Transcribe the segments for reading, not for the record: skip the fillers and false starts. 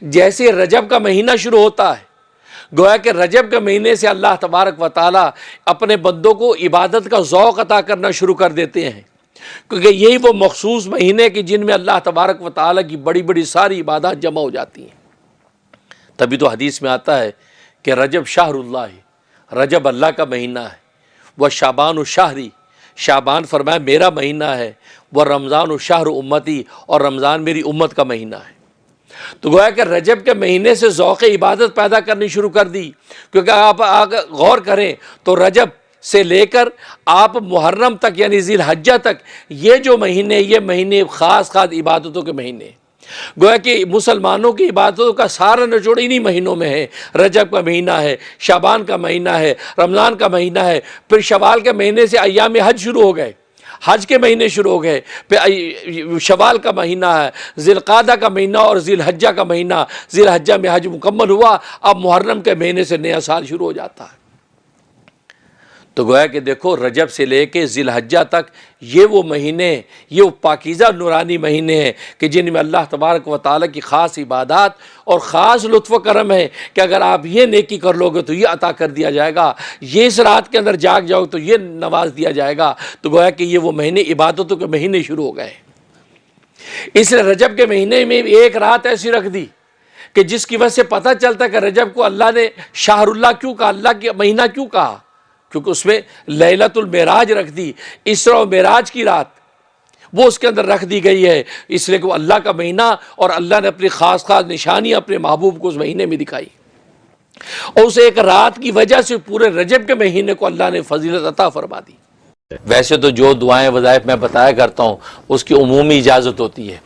جیسے رجب کا مہینہ شروع ہوتا ہے، گویا کہ رجب کے مہینے سے اللہ تبارک و تعالیٰ اپنے بندوں کو عبادت کا ذوق عطا کرنا شروع کر دیتے ہیں، کیونکہ یہی وہ مخصوص مہینے کہ جن میں اللہ تبارک و تعالیٰ کی بڑی بڑی ساری عبادات جمع ہو جاتی ہیں۔ تبھی تو حدیث میں آتا ہے کہ رجب شہر اللہ، رجب اللہ کا مہینہ ہے، وہ شعبان الشہری، شعبان فرمایا میرا مہینہ ہے، وہ رمضان الشہر امتی، اور رمضان میری امت کا مہینہ ہے۔ تو گویا کہ رجب کے مہینے سے ذوق عبادت پیدا کرنی شروع کر دی، کیونکہ آپ غور کریں تو رجب سے لے کر آپ محرم تک یعنی ذی الحجہ تک یہ جو مہینے، یہ مہینے خاص خاص عبادتوں کے مہینے، گویا کہ مسلمانوں کی عبادتوں کا سارا نچوڑ انہی مہینوں میں ہے۔ رجب کا مہینہ ہے، شعبان کا مہینہ ہے، رمضان کا مہینہ ہے، پھر شوال کے مہینے سے ایام حج شروع ہو گئے، حج کے مہینے شروع ہو گئے، پھر شوال کا مہینہ ہے، ذی القعدہ کا مہینہ اور ذی الحجہ کا مہینہ، ذی الحجہ میں حج مکمل ہوا، اب محرم کے مہینے سے نیا سال شروع ہو جاتا ہے۔ تو گویا کہ دیکھو رجب سے لے کے ذی الحجہ تک یہ وہ مہینے، یہ وہ پاکیزہ نورانی مہینے ہیں کہ جن میں اللہ تبارک و تعالیٰ کی خاص عبادات اور خاص لطف و کرم ہے کہ اگر آپ یہ نیکی کر لو گے تو یہ عطا کر دیا جائے گا، یہ اس رات کے اندر جاگ جاؤ تو یہ نواز دیا جائے گا۔ تو گویا کہ یہ وہ مہینے عبادتوں کے مہینے شروع ہو گئے۔ اس لیے رجب کے مہینے میں ایک رات ایسی رکھ دی کہ جس کی وجہ سے پتہ چلتا ہے کہ رجب کو اللہ نے شہر اللہ کیوں کہا، اللہ کا مہینہ کیوں کہا، کیونکہ اس میں لیلۃ المعراج رکھ دی، اسراء و معراج کی رات وہ اس کے اندر رکھ دی گئی ہے، اس لیے کہ وہ اللہ کا مہینہ اور اللہ نے اپنی خاص خاص نشانی اپنے محبوب کو اس مہینے میں دکھائی، اور اس ایک رات کی وجہ سے پورے رجب کے مہینے کو اللہ نے فضیلت عطا فرما دی۔ ویسے تو جو دعائیں وظائف میں بتایا کرتا ہوں اس کی عمومی اجازت ہوتی ہے،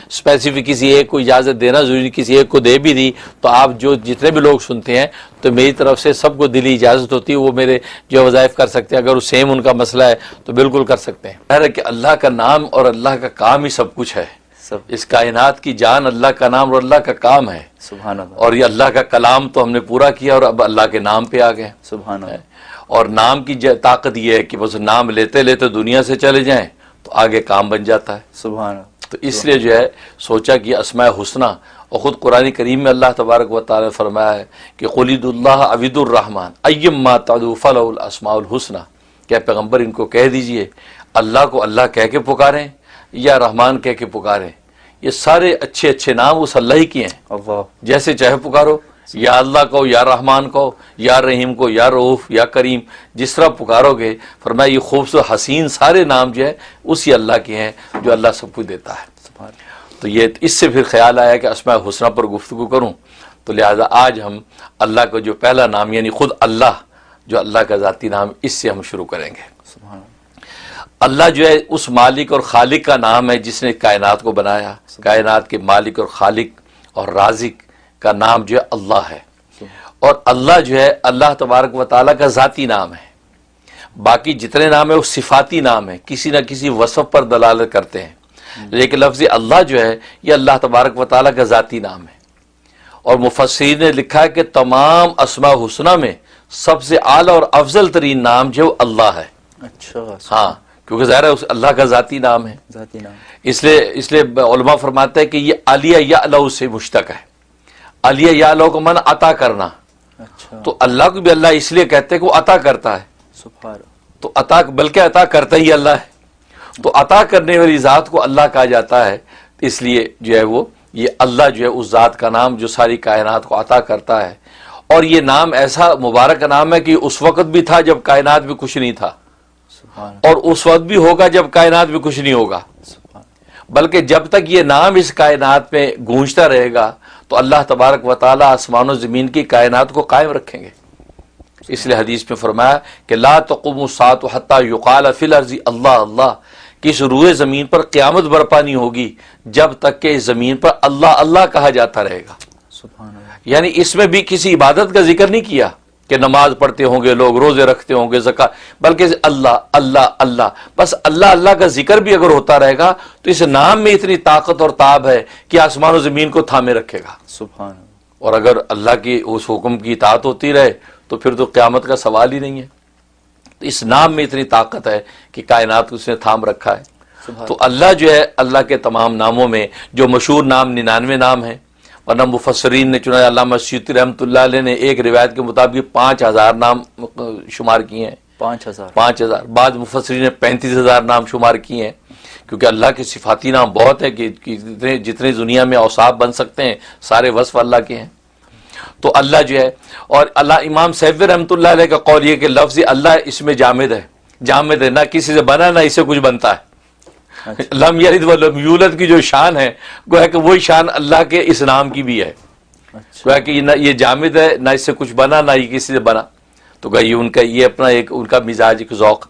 اسپیسیفک کسی ایک کو اجازت دینا ضروری، کسی ایک کو دے بھی دی تو آپ جو جتنے بھی لوگ سنتے ہیں تو میری طرف سے سب کو دلی اجازت ہوتی ہے، وہ میرے جو وظائف کر سکتے ہیں، اگر وہ سیم ان کا مسئلہ ہے تو بالکل کر سکتے ہیں۔ خیر ہے کہ اللہ کا نام اور اللہ کا کام ہی سب کچھ ہے، اس کائنات کی جان اللہ کا نام اور اللہ کا کام ہے، سبحان اللہ۔ اور یہ اللہ کا کلام تو ہم نے پورا کیا اور اب اللہ کے نام پہ آ گئے، سبحان اللہ۔ اور نام کی طاقت یہ ہے کہ بس نام لیتے لیتے دنیا سے چلے جائیں تو آگے کام بن جاتا ہے۔ سبحان اللہ۔ تو اس لیے جو ہے سوچا کہ اسماء حسنہ، اور خود قرآن کریم میں اللہ تبارک و تعالی نے فرمایا ہے کہ قل ادعوا اللہ عبد الرحمن ایما تدعوا فلہ الاسماء الحسنى، کہ پیغمبر ان کو کہہ دیجئے اللہ کو اللہ کہہ کے پکاریں یا رحمان کہہ کے پکاریں، یہ سارے اچھے اچھے نام اس اللہ ہی کے ہیں، اللہ جیسے چاہے پکارو، یا اللہ کو، یا رحمان کو، یا رحیم کو، یا رؤوف، یا کریم، جس طرح پکارو گے، فرمایا یہ خوبصورت حسین سارے نام جو ہے اسی اللہ کے ہیں جو اللہ سب کچھ دیتا ہے۔ سبحان اللہ۔ تو یہ اس سے پھر خیال آیا کہ اسماء حسنہ پر گفتگو کروں، تو لہذا آج ہم اللہ کا جو پہلا نام یعنی خود اللہ، جو اللہ کا ذاتی نام، اس سے ہم شروع کریں گے۔ سبحان اللہ۔ اللہ جو ہے اس مالک اور خالق کا نام ہے جس نے کائنات کو بنایا، کائنات کے مالک اور خالق اور رازق کا نام جو ہے اللہ ہے، اور اللہ جو ہے اللہ تبارک و تعالیٰ کا ذاتی نام ہے۔ باقی جتنے نام ہیں وہ صفاتی نام ہیں، کسی نہ کسی وصف پر دلالت کرتے ہیں، لیکن لفظ اللہ جو ہے یہ اللہ تبارک و تعالیٰ کا ذاتی نام ہے۔ اور مفسرین نے لکھا ہے کہ تمام اسماء حسنہ میں سب سے اعلیٰ اور افضل ترین نام جو ہے وہ اللہ ہے۔ اچھا، ہاں، کیونکہ ظاہر ہے اللہ کا ذاتی نام ہے، ذاتی نام۔ اس لیے علماء فرماتے ہیں کہ یہ علیہ یعلو سے مشتق ہے۔ علیہ یعلو کو من عطا کرنا، اچھا، تو اللہ کو بھی اللہ اس لیے کہتے ہیں کہ وہ عطا کرتا ہے، سبحان اللہ۔ تو عطا بلکہ عطا کرتا ہی اللہ ہے، تو عطا کرنے والی ذات کو اللہ کہا جاتا ہے، اس لیے جو ہے وہ یہ اللہ جو ہے اس ذات کا نام جو ساری کائنات کو عطا کرتا ہے۔ اور یہ نام ایسا مبارک نام ہے کہ اس وقت بھی تھا جب کائنات میں کچھ نہیں تھا، سبحان اللہ۔ اور اس وقت بھی ہوگا جب کائنات میں کچھ نہیں ہوگا، سبحان اللہ۔ بلکہ جب تک یہ نام اس کائنات میں گونجتا رہے گا تو اللہ تبارک و تعالیٰ آسمان و زمین کی کائنات کو قائم رکھیں گے۔ اس لیے حدیث میں فرمایا کہ لا تقوم الساعة حتى يقال في الارض اللہ اللہ، کہ اس روئے زمین پر قیامت برپا نہیں ہوگی جب تک کہ اس زمین پر اللہ اللہ کہا جاتا رہے گا۔ سبحان اللہ۔ یعنی اس میں بھی کسی عبادت کا ذکر نہیں کیا کہ نماز پڑھتے ہوں گے لوگ، روزے رکھتے ہوں گے، زکوٰۃ، بلکہ اللہ اللہ اللہ، بس اللہ اللہ کا ذکر بھی اگر ہوتا رہے گا تو اس نام میں اتنی طاقت اور تاب ہے کہ آسمان و زمین کو تھامے رکھے گا۔ سبحان اللہ۔ اور اگر اللہ کی اس حکم کی اطاعت ہوتی رہے تو پھر تو قیامت کا سوال ہی نہیں ہے۔ تو اس نام میں اتنی طاقت ہے کہ کائنات اس نے تھام رکھا ہے۔ تو اللہ جو ہے اللہ کے تمام ناموں میں جو مشہور نام 99 نام ہیں، ورنہ مفسرین نے چنانچہ علامہ سیوطی رحمۃ اللہ علیہ نے ایک روایت کے مطابق 5000 نام شمار کیے ہیں، 5000 بعض مفسرین نے 35000 نام شمار کیے ہیں، کیونکہ اللہ کے صفاتی نام بہت ہیں کہ جتنے دنیا میں اوصاف بن سکتے ہیں سارے وصف اللہ کے ہیں۔ تو اللہ جو ہے، اور اللہ امام سیوی رحمۃ اللہ علیہ کا قول یہ کہ لفظ اللہ اس میں جامد ہے، نہ کسی سے بنا نہ اسے کچھ بنتا ہے۔ لم یلد و لم یولد کی جو شان ہے گویا کہ وہی شان اللہ کے اس نام کی بھی ہے، گویا کہ نہ یہ جامد ہے، نہ اس سے کچھ بنا نہ یہ کسی سے بنا، تو گویا یہ ان کا یہ اپنا ایک ان کا مزاج، ایک ذوق۔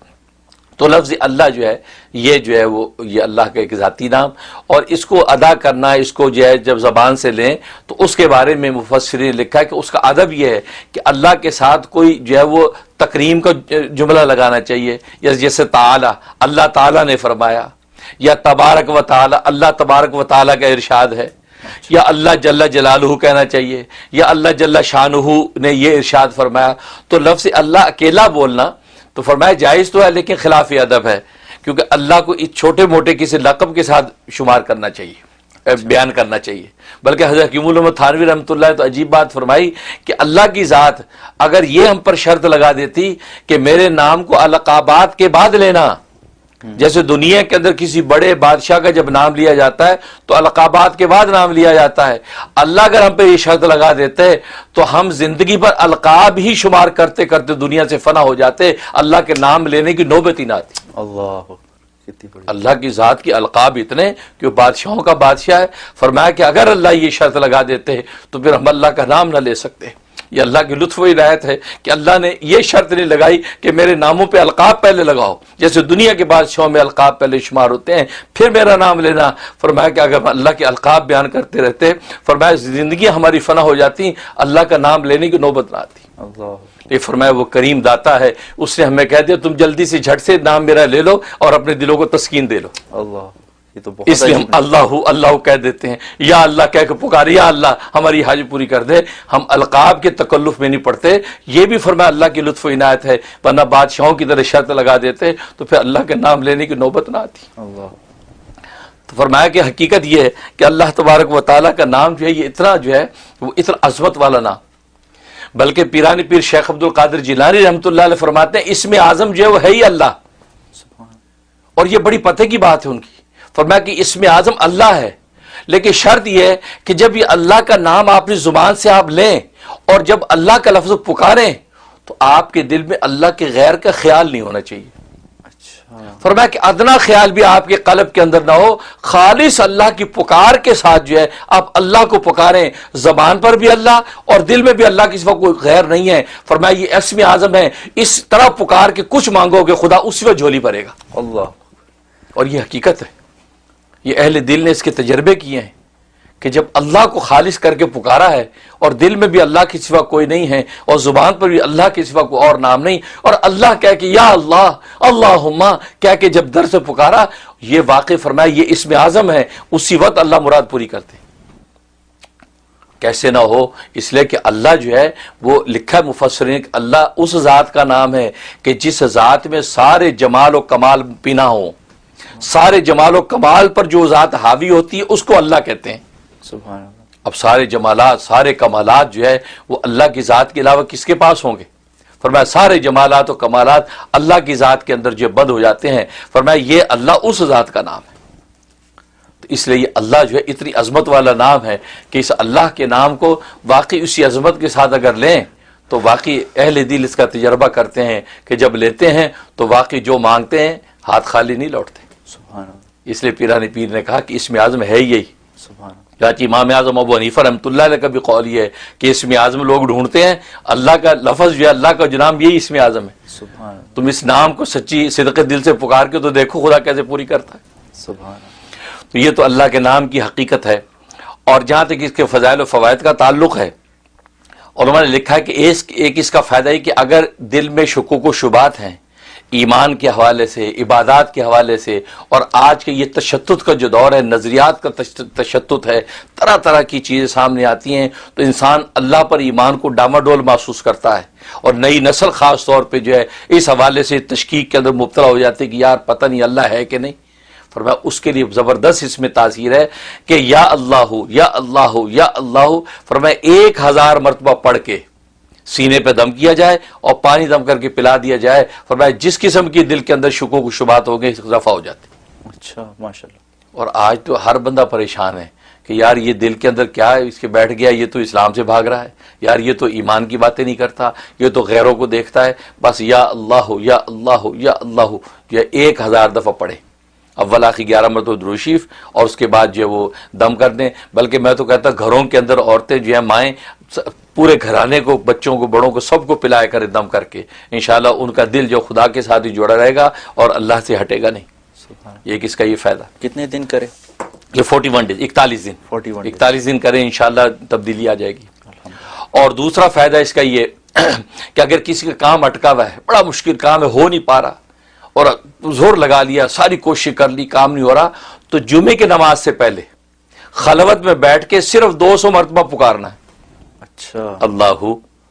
تو لفظ اللہ جو ہے یہ وہ یہ اللہ کا ایک ذاتی نام، اور اس کو ادا کرنا، اس کو جو ہے جب زبان سے لیں تو اس کے بارے میں مفسرین نے لکھا ہے کہ اس کا ادب یہ ہے کہ اللہ کے ساتھ کوئی جو ہے وہ تکریم کا جملہ لگانا چاہیے، یا جیسے تعالی، اللہ تعالیٰ نے فرمایا، یا تبارک و تعالی، اللہ تبارک و تعالیٰ کا ارشاد ہے، یا اللہ جل جلالہ کہنا چاہیے، یا اللہ جل شانہ نے یہ ارشاد فرمایا۔ تو لفظ اللہ اکیلا بولنا تو فرمایا جائز تو ہے، لیکن خلاف ادب ہے، کیونکہ اللہ کو اس چھوٹے موٹے کسی لقب کے ساتھ شمار کرنا چاہیے، بیان کرنا چاہیے۔ بلکہ حضرت حکیم الامت تھانوی رحمۃ اللہ تو عجیب بات فرمائی کہ اللہ کی ذات اگر یہ ہم پر شرط لگا دیتی کہ میرے نام کو القابات کے بعد لینا، جیسے دنیا کے اندر کسی بڑے بادشاہ کا جب نام لیا جاتا ہے تو القابات کے بعد نام لیا جاتا ہے، اللہ اگر ہم پہ یہ شرط لگا دیتے تو ہم زندگی پر القاب ہی شمار کرتے کرتے دنیا سے فنا ہو جاتے، اللہ کے نام لینے کی نوبت ہی نہ آتی۔ اللہ کی ذات کی القاب اتنے کہ وہ بادشاہوں کا بادشاہ ہے، فرمایا کہ اگر اللہ یہ شرط لگا دیتے تو پھر ہم اللہ کا نام نہ لے سکتے۔ یہ اللہ کی لطف و عنایت ہے کہ اللہ نے یہ شرط نہیں لگائی کہ میرے ناموں پہ القاب پہلے لگاؤ، جیسے دنیا کے بادشاہوں میں القاب پہلے شمار ہوتے ہیں پھر میرا نام لینا۔ فرمایا کہ اگر اللہ کے القاب بیان کرتے رہتے، فرمایا زندگی ہماری فنا ہو جاتی، اللہ کا نام لینے کی نوبت نہ آتی۔ یہ فرمایا وہ کریم داتا ہے، اس نے ہمیں کہہ دیا تم جلدی سے جھٹ سے نام میرا لے لو اور اپنے دلوں کو تسکین دے لو۔ اس لیے ہم اللہ کہہ دیتے ہیں، یا اللہ کہہ کے پکارے، یا اللہ ہماری حاجت پوری کر دے۔ ہم القاب کے تکلف میں نہیں پڑتے، یہ بھی فرمایا اللہ کی لطف و عنایت ہے، ورنہ بادشاہوں کی طرح شرط لگا دیتے تو پھر اللہ کے نام لینے کی نوبت نہ آتی۔ تو فرمایا کہ حقیقت یہ ہے کہ اللہ تبارک و تعالیٰ کا نام جو ہے یہ اتنا جو ہے وہ اتنا عظمت والا نام، بلکہ پیرانی پیر شیخ عبد القادر جیلانی رحمۃ اللہ علیہ فرماتے ہیں اسم اعظم جو ہے وہ ہے ہی اللہ، اور یہ بڑی پتہ کی بات ہے ان کی۔ فرمایا کہ اسم اعظم اللہ ہے، لیکن شرط یہ ہے کہ جب یہ اللہ کا نام اپنی زبان سے آپ لیں اور جب اللہ کا لفظ پکاریں تو آپ کے دل میں اللہ کے غیر کا خیال نہیں ہونا چاہیے۔ فرمایا کہ ادنا خیال بھی آپ کے قلب کے اندر نہ ہو، خالص اللہ کی پکار کے ساتھ جو ہے آپ اللہ کو پکاریں، زبان پر بھی اللہ اور دل میں بھی اللہ کے سوا کوئی غیر نہیں ہے۔ فرمایا یہ اسم اعظم ہے، اس طرح پکار کے کچھ مانگو گے خدا اسی وقت جھولی بھرے گا۔ اللہ، اور یہ حقیقت ہے، یہ اہل دل نے اس کے تجربے کیے ہیں کہ جب اللہ کو خالص کر کے پکارا ہے اور دل میں بھی اللہ کے سوا کوئی نہیں ہے اور زبان پر بھی اللہ کے سوا کوئی اور نام نہیں، اور اللہ کہہ کے یا اللہ اللہم کہہ کے جب در سے پکارا، یہ واقع فرمایا یہ اسم اعظم ہے، اسی وقت اللہ مراد پوری کرتے۔ کیسے نہ ہو، اس لیے کہ اللہ جو ہے وہ لکھا ہے مفسرین کہ اللہ اس ذات کا نام ہے کہ جس ذات میں سارے جمال و کمال پینا ہو، سارے جمال و کمال پر جو ذات حاوی ہوتی ہے اس کو اللہ کہتے ہیں۔ سبحان اللہ۔ اب سارے جمالات سارے کمالات جو ہے وہ اللہ کی ذات کے علاوہ کس کے پاس ہوں گے؟ فرمایا سارے جمالات و کمالات اللہ کی ذات کے اندر جو بند ہو جاتے ہیں، فرمایا یہ اللہ اس ذات کا نام ہے۔ تو اس لیے یہ اللہ جو ہے اتنی عظمت والا نام ہے کہ اس اللہ کے نام کو واقعی اسی عظمت کے ساتھ اگر لیں تو واقعی اہل دل اس کا تجربہ کرتے ہیں کہ جب لیتے ہیں تو واقعی جو مانگتے ہیں ہاتھ خالی نہیں لوٹتے۔ سبحان اللہ۔ اس لیے پیرانی پیر نے کہا کہ اسم اعظم ہے یہی۔ سبحان اللہ۔ چاچی امام اعظم ابو حنیفہ رحمۃ اللہ علیہ کا بھی قول یہ ہے کہ اسم اعظم لوگ ڈھونڈتے ہیں، اللہ کا لفظ جو ہے اللہ کا جو نام یہی اسم اعظم ہے۔ سبحان اللہ۔ تم اس نام کو سچی صدق دل سے پکار کے تو دیکھو خدا کیسے پوری کرتا ہے۔ سبحان اللہ۔ تو یہ تو اللہ کے نام کی حقیقت ہے۔ اور جہاں تک اس کے فضائل و فوائد کا تعلق ہے، علماء نے لکھا ہے کہ ایک اس کا فائدہ ہے کہ اگر دل میں شکوک و شبہات ہیں ایمان کے حوالے سے، عبادات کے حوالے سے، اور آج کے یہ تشدد کا جو دور ہے، نظریات کا تشدد ہے، طرح طرح کی چیزیں سامنے آتی ہیں، تو انسان اللہ پر ایمان کو ڈاماڈول محسوس کرتا ہے، اور نئی نسل خاص طور پہ جو ہے اس حوالے سے تشکیک کے اندر مبتلا ہو جاتی ہے کہ یار پتہ نہیں اللہ ہے کہ نہیں۔ فرمایا اس کے لیے زبردست اس میں تاثیر ہے کہ یا اللہ یا اللہ یا اللہ، فرمایا 1000 مرتبہ پڑھ کے سینے پہ دم کیا جائے اور پانی دم کر کے پلا دیا جائے، فرمایا جس قسم کی دل کے اندر شکوک و شبہات ہو گئے رفع ہو جاتے۔ اچھا ماشاءاللہ۔ اور آج تو ہر بندہ پریشان ہے کہ یار یہ دل کے اندر کیا ہے، اس کے بیٹھ گیا، یہ تو اسلام سے بھاگ رہا ہے، یار یہ تو ایمان کی باتیں نہیں کرتا، یہ تو غیروں کو دیکھتا ہے، بس یا اللہ یا اللہ یا اللہ یہ 1000 دفعہ پڑھے، اول آخر 11 مرتبہ درود شریف، اور اس کے بعد جو ہے وہ دم کر دیں۔ بلکہ میں تو کہتا گھروں کے اندر عورتیں جو ہیں، مائیں پورے گھرانے کو، بچوں کو، بڑوں کو، سب کو پلایا کرے دم کر کے، انشاءاللہ ان کا دل جو خدا کے ساتھ ہی جڑا رہے گا اور اللہ سے ہٹے گا نہیں۔ یہ کس کا یہ فائدہ؟ کتنے دن کرے؟ یہ 41 ڈیز، 41 دن 41 دن کریں، انشاءاللہ تبدیلی آ جائے گی۔ اور دوسرا فائدہ اس کا یہ کہ اگر کسی کا کام اٹکا ہوا ہے، بڑا مشکل کام ہے، ہو نہیں پا رہا، اور زور لگا لیا، ساری کوشش کر لی، کام نہیں ہو رہا، تو جمعے کی نماز سے پہلے خلوت میں بیٹھ کے صرف 200 مرتبہ پکارنا ہے۔ اچھا، اللہ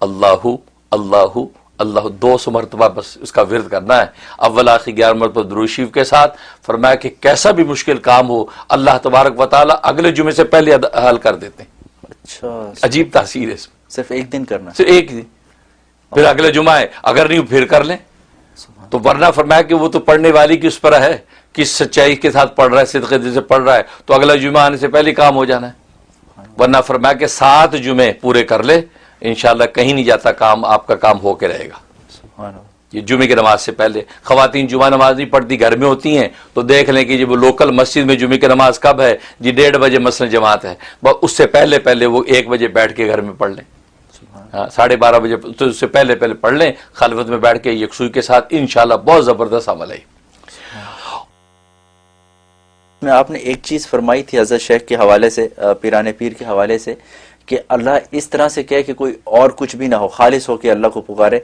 اللہ اللہ اللہ، 200 مرتبہ بس اس کا ورد کرنا ہے، اول آخر 11 مرتبہ درود شریف کے ساتھ۔ فرمایا کہ کیسا بھی مشکل کام ہو اللہ تبارک و تعالی اگلے جمعے سے پہلے حل کر دیتے ہیں۔ اچھا، عجیب تاثیر ہے اس میں، صرف ایک دن کرنا؟ صرف ایک دن، پھر اگلے جمعہ ہے، اگر نہیں پھر کر لیں تو، ورنہ فرمایا کہ وہ تو پڑھنے والی کی اس پر ہے، کس سچائی کے ساتھ پڑھ رہا ہے، صدق دل سے پڑھ رہا ہے، تو اگلا جمعہ آنے سے پہلے کام ہو جانا ہے، ورنہ فرمایا کہ 7 جمعے پورے کر لے، انشاءاللہ کہیں نہیں جاتا کام، آپ کا کام ہو کے رہے گا۔ سبحان اللہ۔ یہ جمعے کی نماز سے پہلے، خواتین جمعہ نماز نہیں پڑھتی، گھر میں ہوتی ہیں، تو دیکھ لیں کہ جب وہ لوکل مسجد میں جمعے کی نماز کب ہے جی، 1:30 بجے مثلا جماعت ہے، بس اس سے پہلے پہلے وہ 1 بجے بیٹھ کے گھر میں پڑھ لیں، 12:30 بجے، تو اس سے پہلے پہلے پڑھ لیں خلوت میں بیٹھ کے یکسوئی کے ساتھ، انشاءاللہ بہت زبردست عمل ہے۔ میں آپ نے ایک چیز فرمائی تھی حضرت شیخ کے حوالے سے، پیران پیر کے حوالے سے، کہ اللہ اس طرح سے کہے کہ کوئی اور کچھ بھی نہ ہو، خالص ہو کے اللہ کو پکارے،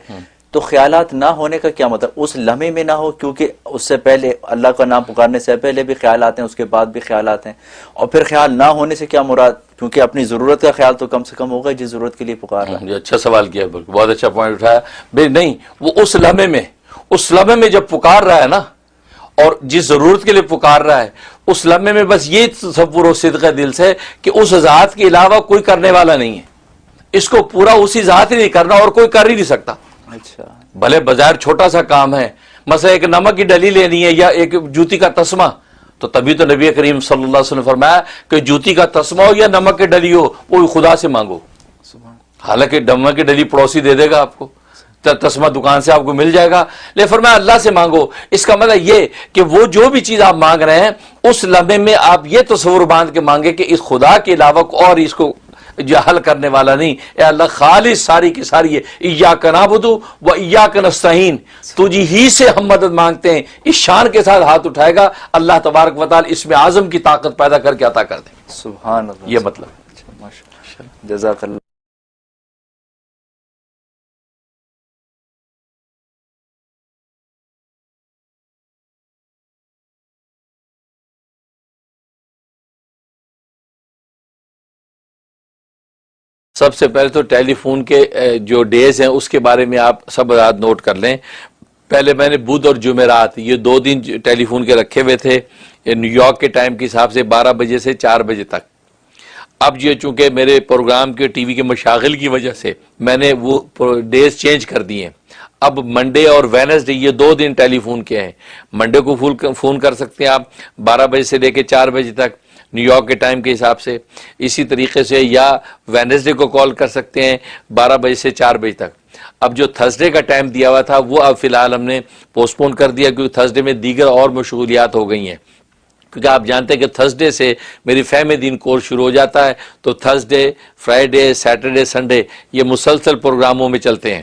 تو خیالات نہ ہونے کا کیا مطلب؟ اس لمحے میں نہ ہو، کیونکہ اس سے پہلے اللہ کا نام پکارنے سے پہلے بھی خیالات ہیں، اس کے بعد بھی خیالات ہیں، اور پھر خیال نہ ہونے سے کیا مراد؟ کیونکہ اپنی ضرورت کا خیال تو کم سے کم ہوگا جس ضرورت کے لیے پکار رہا ہے۔ یہ اچھا سوال کیا، بہت اچھا پوائنٹ اٹھایا۔ بھئی نہیں، وہ اس لمحے میں جب پکار رہا ہے نا، اور جس ضرورت کے لیے پکار رہا ہے، اس لمحے میں بس یہ تصور و صدق دل سے کہ اس ذات کے علاوہ کوئی کرنے والا نہیں ہے، اس کو پورا اسی ذات ہی نہیں کرنا، اور کوئی کر ہی نہیں سکتا۔ اچھا، بھلے بظاہر چھوٹا سا کام ہے، مثلا ایک نمک کی ڈلی لینی ہے یا ایک جوتی کا تسمہ، تو تبھی تو نبی کریم صلی اللہ علیہ وسلم نے فرمایا کہ جوتی کا تسمہ ہو یا نمک کی ڈلی ہو، وہ خدا سے مانگو، حالانکہ نمک کی ڈلی پڑوسی دے دے گا آپ کو، تسمہ دکان سے آپ کو مل جائے گا، لیکن فرمایا اللہ سے مانگو۔ اس کا مطلب یہ کہ وہ جو بھی چیز آپ مانگ رہے ہیں، اس لمحے میں آپ یہ تصور باندھ کے مانگے کہ اس خدا کے علاوہ اور اس کو جو حل کرنے والا نہیں، اے اللہ خالص ساری کی ساری ہے، ایاک نعبد و ایاک نستعین، تجھ ہی سے ہم مدد مانگتے ہیں، اس شان کے ساتھ ہاتھ اٹھائے گا، اللہ تبارک و تعالی اس میں اعظم کی طاقت پیدا کر کے عطا کر دیں۔ سبحان اللہ، یہ مطلب ہے۔ اچھا، ماشاءاللہ، جزاک اللہ۔ سب سے پہلے تو ٹیلی فون کے جو ڈیز ہیں اس کے بارے میں آپ سب رات نوٹ کر لیں۔ پہلے میں نے بدھ اور جمعرات یہ 2 دن ٹیلی فون کے رکھے ہوئے تھے، نیو یارک کے ٹائم کے حساب سے 12 بجے سے 4 بجے تک۔ اب یہ چونکہ میرے پروگرام کے ٹی وی کے مشاغل کی وجہ سے میں نے وہ ڈیز چینج کر دیے ہیں۔ اب منڈے اور وینسڈے یہ 2 دن ٹیلی فون کے ہیں۔ منڈے کو فون کر سکتے ہیں آپ 12 بجے سے لے کے 4 بجے تک نیو یارک کے ٹائم کے حساب سے، اسی طریقے سے یا وینسڈے کو کال کر سکتے ہیں 12 بجے سے 4 بجے تک۔ اب جو تھرسڈے کا ٹائم دیا ہوا تھا وہ اب فی الحال ہم نے پوسٹ پون کر دیا، کیونکہ تھرسڈے میں دیگر اور مشغولیات ہو گئی ہیں، کیونکہ آپ جانتے ہیں کہ تھرسڈے سے میری فہم دین کورس شروع ہو جاتا ہے، تو تھرسڈے، فرائیڈے، سیٹرڈے، سنڈے یہ مسلسل پروگراموں میں چلتے ہیں،